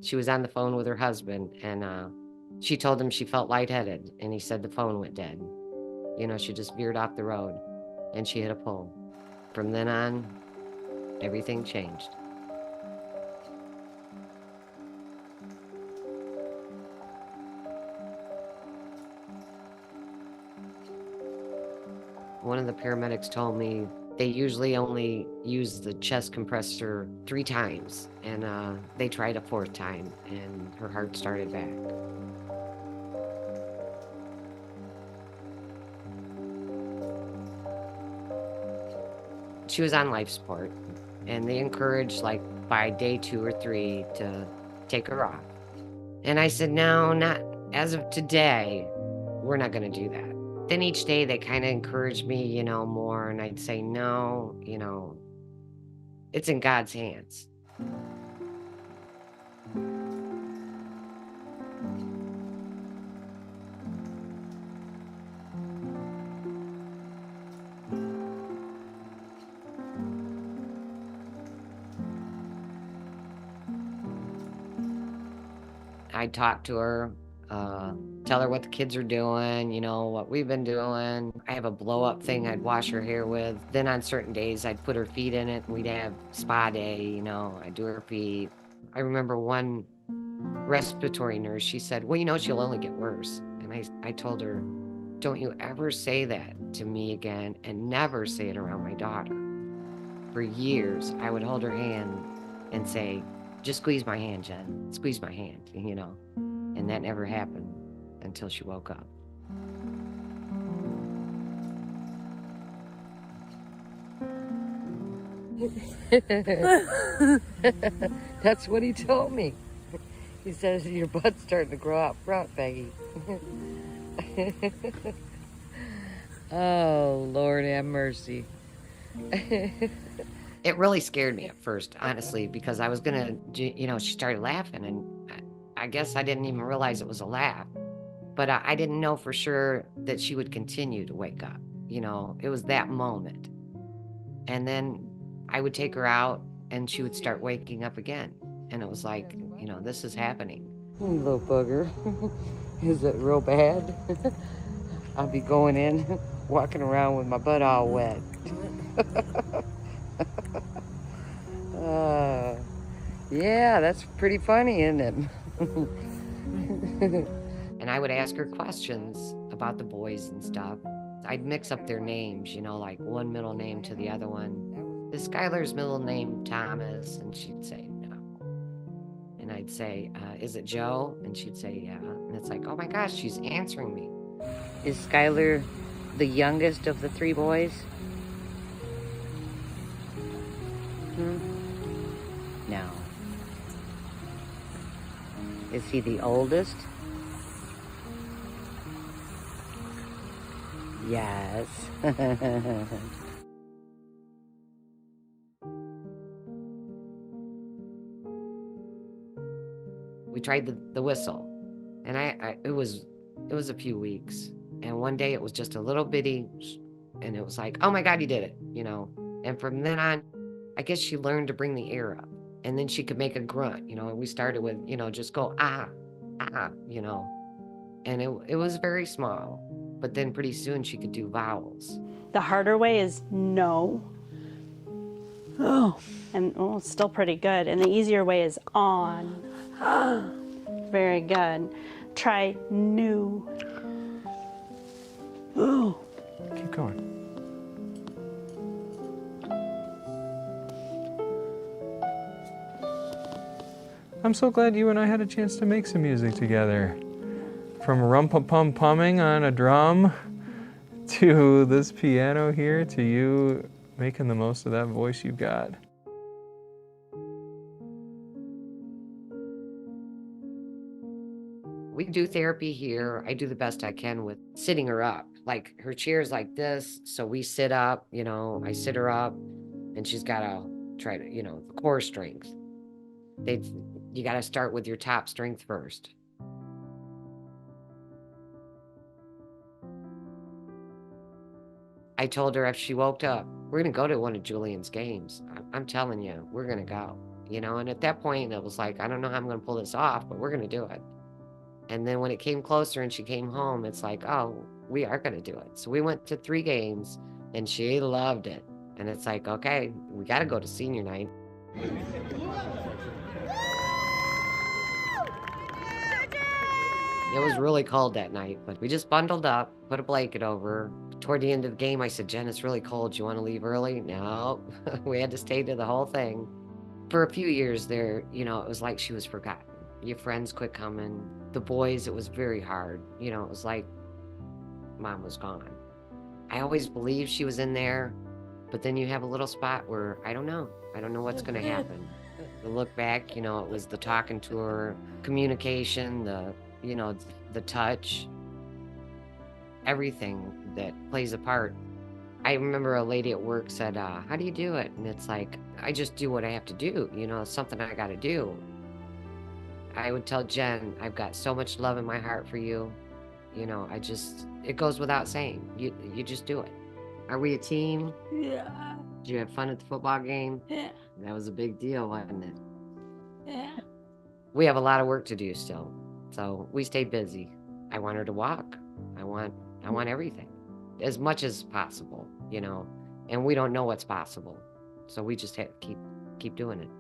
She was on the phone with her husband, and she told him she felt lightheaded, and he said the phone went dead. She just veered off the road, and she hit a pole. From then on, everything changed. One of the paramedics told me they usually only use the chest compressor 3 times, and they tried a 4th time, and her heart started back. She was on life support, and they encouraged, like, by day 2 or 3 to take her off. And I said, "No, not as of today. We're not gonna do that." Then each day they kinda encouraged me, more, and I'd say, "No, it's in God's hands." I'd talk to her, uh, tell her what the kids are doing, what we've been doing. I have a blow up thing I'd wash her hair with. Then on certain days, I'd put her feet in it. We'd have spa day, I'd do her feet. I remember one respiratory nurse, she said, "Well, she'll only get worse." And I told her, "Don't you ever say that to me again, and never say it around my daughter." For years, I would hold her hand and say, "Just squeeze my hand, Jen. Squeeze my hand," And that never happened until she woke up. That's what he told me. He says, "Your butt's starting to grow out front, Peggy." Oh, Lord have mercy. It really scared me at first, honestly, because I was gonna, she started laughing, and I guess I didn't even realize it was a laugh. But I didn't know for sure that she would continue to wake up. It was that moment. And then I would take her out, and she would start waking up again. And it was like, this is happening. Little bugger. Is it real bad? I'll be going in, walking around with my butt all wet. Yeah, that's pretty funny, isn't it? And I would ask her questions about the boys and stuff. I'd mix up their names, like one middle name to the other one. Is Skylar's middle name Thomas? And she'd say no. And I'd say, "Is it Joe?" And she'd say, "Yeah." And it's like, oh my gosh, she's answering me. Is Skylar the youngest of the 3 boys? No. Is he the oldest? Yes. We tried the whistle, and it was a few weeks, and one day it was just a little bitty, and it was like, oh my God, you did it, And from then on, I guess she learned to bring the air up, and then she could make a grunt, and we started with, just go ah, ah, and it was very small, but then pretty soon she could do vowels. The harder way is no. Oh. And it's still pretty good. And the easier way is on. Very good. Try new. Oh. Keep going. I'm so glad you and I had a chance to make some music together. From rum-pum-pum-pumming on a drum to this piano here to you making the most of that voice you've got. We do therapy here. I do the best I can with sitting her up. Like, her chair's like this, so we sit up, I sit her up, and she's got to try to, the core strength. You got to start with your top strength first. I told her if she woke up, we're going to go to one of Julian's games. I'm telling you, we're going to go. you know, and at that point it was like, I don't know how I'm going to pull this off, but we're going to do it. And then when it came closer and she came home, it's like, oh, we are going to do it. So we went to 3 games and she loved it. And it's like, okay, we got to go to senior night. It was really cold that night, but we just bundled up, put a blanket over. Toward the end of the game, I said, Jen, it's really cold. You want to leave early? No, we had to stay to the whole thing. For a few years there, you know, it was like she was forgotten. Your friends quit coming. The boys, it was very hard. You know, it was like mom was gone. I always believed she was in there, but then you have a little spot where I don't know. I don't know what's going to happen. To look back, you know, it was the talking to her, communication, the touch, everything that plays a part. I remember a lady at work said, how do you do it? And it's like, I just do what I have to do. You know, it's something I got to do. I would tell Jen, I've got so much love in my heart for you. You know, it goes without saying. You just do it. Are we a team? Yeah. Did you have fun at the football game? Yeah. That was a big deal, wasn't it? Yeah. We have a lot of work to do still. So we stay busy. I want her to walk. I want everything. As much as possible, you know. And we don't know what's possible. So we just have to keep doing it.